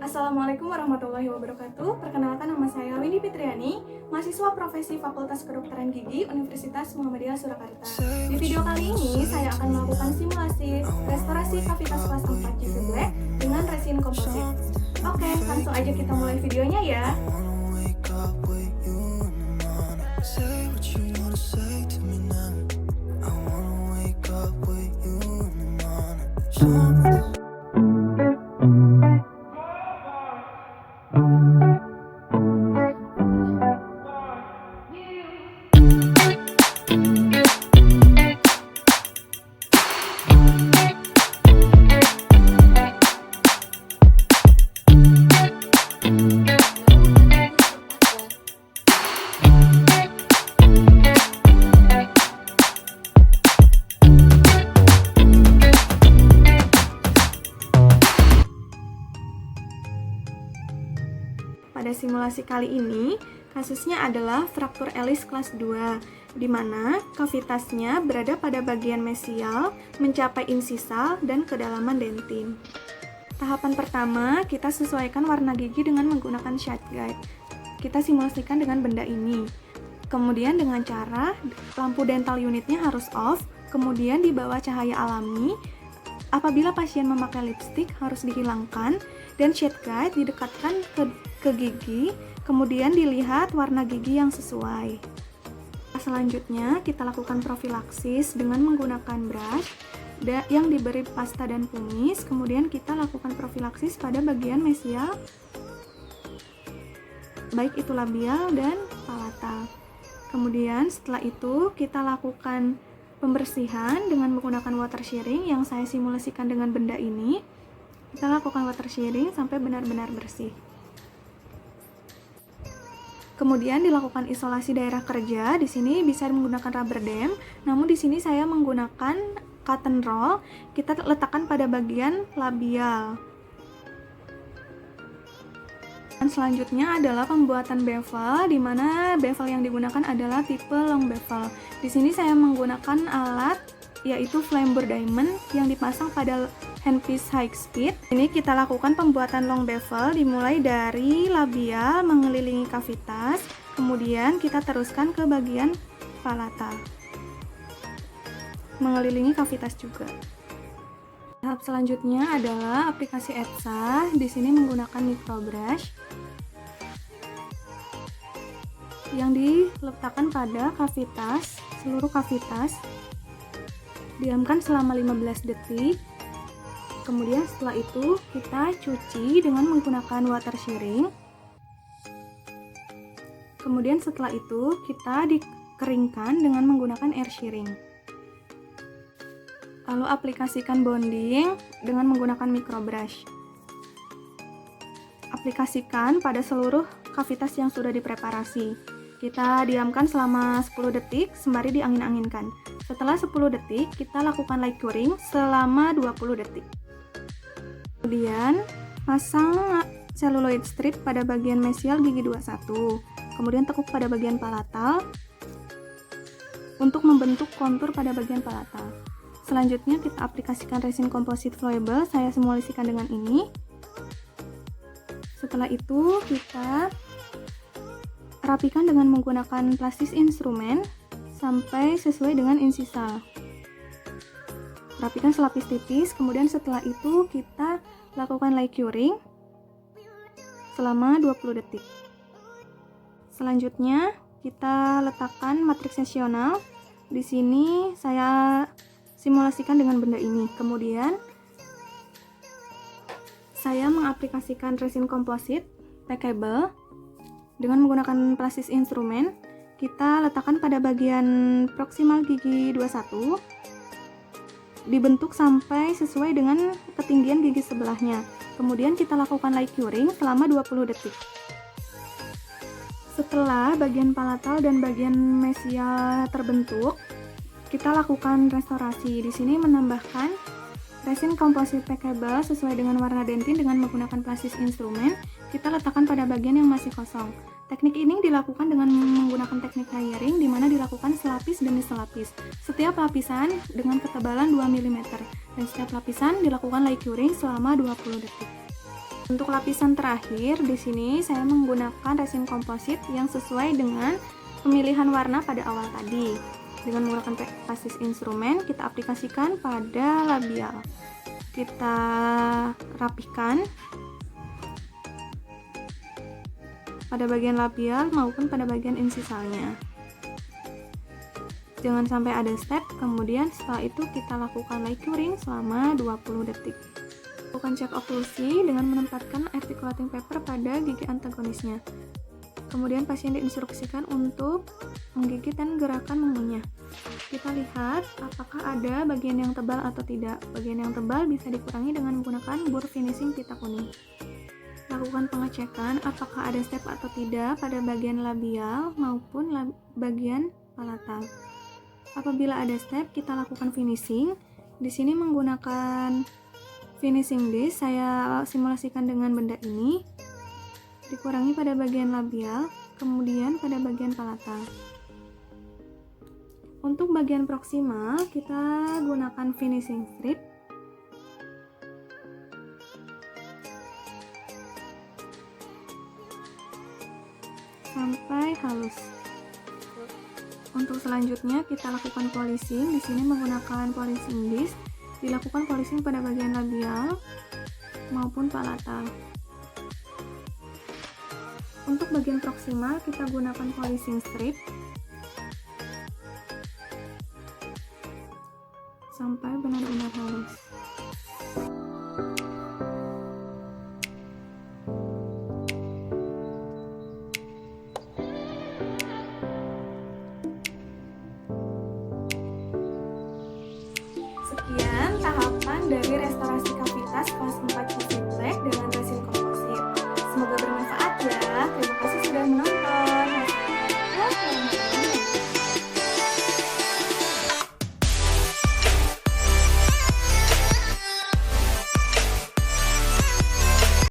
Assalamualaikum warahmatullahi wabarakatuh. Perkenalkan, nama saya Windy Fitriani, mahasiswa profesi Fakultas Kedokteran Gigi Universitas Muhammadiyah Surakarta. Di video kali ini saya akan melakukan simulasi restorasi kavitas kelas 4 Cisible dengan resin komposit. Oke, langsung aja kita mulai videonya ya. Pada simulasi kali ini, kasusnya adalah fraktur elis kelas 2, di mana kavitasnya berada pada bagian mesial, mencapai insisal, dan kedalaman dentin. Tahapan pertama, kita sesuaikan warna gigi dengan menggunakan shade guide. Kita simulasikan dengan benda ini. Kemudian dengan cara lampu dental unitnya harus off, kemudian di bawah cahaya alami. Apabila pasien memakai lipstick harus dihilangkan dan shade guide didekatkan ke gigi, kemudian dilihat warna gigi yang sesuai. Selanjutnya kita lakukan profilaksis dengan menggunakan brush yang diberi pasta dan kumis, kemudian kita lakukan profilaksis pada bagian mesial, baik itu labial dan palatal. Kemudian setelah itu kita lakukan pembersihan dengan menggunakan water shearing yang saya simulasikan dengan benda ini. Kita lakukan water shearing sampai benar-benar bersih. Kemudian dilakukan isolasi daerah kerja. Di sini bisa menggunakan rubber dam, namun di sini saya menggunakan cotton roll. Kita letakkan pada bagian labial. Dan selanjutnya adalah pembuatan bevel, di mana bevel yang digunakan adalah tipe long bevel. Di sini saya menggunakan alat yaitu Flamber Diamond yang dipasang pada handpiece high speed. Ini kita lakukan pembuatan long bevel dimulai dari labial mengelilingi kavitas, kemudian kita teruskan ke bagian palatal, mengelilingi kavitas juga. Tahap selanjutnya adalah aplikasi ETSA. Di sini menggunakan microbrush yang diletakkan pada kavitas, seluruh kavitas. Diamkan selama 15 detik. Kemudian setelah itu kita cuci dengan menggunakan water shearing. Kemudian setelah itu kita dikeringkan dengan menggunakan air shearing. Lalu aplikasikan bonding dengan menggunakan microbrush. Aplikasikan pada seluruh kavitas yang sudah dipreparasi. Kita diamkan selama 10 detik sembari diangin-anginkan. Setelah 10 detik, kita lakukan light curing selama 20 detik. Kemudian pasang celluloid strip pada bagian mesial gigi 21. Kemudian tekuk pada bagian palatal untuk membentuk kontur pada bagian palatal. Selanjutnya kita aplikasikan resin komposit flowable, saya simulasikan dengan ini. Setelah itu kita rapikan dengan menggunakan plastis instrumen sampai sesuai dengan insisal. Rapikan selapis tipis, kemudian setelah itu kita lakukan light curing selama 20 detik. Selanjutnya kita letakkan matriks sesional. Di sini saya simulasikan dengan benda ini. Kemudian saya mengaplikasikan resin komposit packable dengan menggunakan plastis instrumen. Kita letakkan pada bagian proksimal gigi 21, dibentuk sampai sesuai dengan ketinggian gigi sebelahnya. Kemudian kita lakukan light curing selama 20 detik. Setelah bagian palatal dan bagian mesial terbentuk, kita lakukan restorasi. Di sini menambahkan resin komposit packable sesuai dengan warna dentin dengan menggunakan plastis instrumen. Kita letakkan pada bagian yang masih kosong. Teknik ini dilakukan dengan menggunakan teknik layering, di mana dilakukan selapis demi selapis. Setiap lapisan dengan ketebalan 2 mm, dan setiap lapisan dilakukan light curing selama 20 detik. Untuk lapisan terakhir, di sini saya menggunakan resin komposit yang sesuai dengan pemilihan warna pada awal tadi. Dengan menggunakan pastis instrumen, kita aplikasikan pada labial. Kita rapihkan pada bagian labial maupun pada bagian insisalnya. Jangan sampai ada step, kemudian setelah itu kita lakukan lay curing selama 20 detik. Lakukan check oklusi dengan menempatkan articulating paper pada gigi antagonisnya. Kemudian pasien diinstruksikan untuk menggigit dan gerakan mengunyah. Kita lihat apakah ada bagian yang tebal atau tidak. Bagian yang tebal bisa dikurangi dengan menggunakan bur finishing pita kuning. Lakukan pengecekan apakah ada step atau tidak pada bagian labial maupun bagian palatal. Apabila ada step, kita lakukan finishing. Di sini menggunakan finishing dish, saya simulasikan dengan benda ini. Dikurangi pada bagian labial, kemudian pada bagian palatal. Untuk bagian proksimal, kita gunakan finishing strip. Sampai halus. Untuk selanjutnya kita lakukan polishing. Di sini menggunakan polishing dish. Dilakukan polishing pada bagian labial maupun palatal. Untuk bagian proksimal kita gunakan polishing strip sampai benar-benar halus.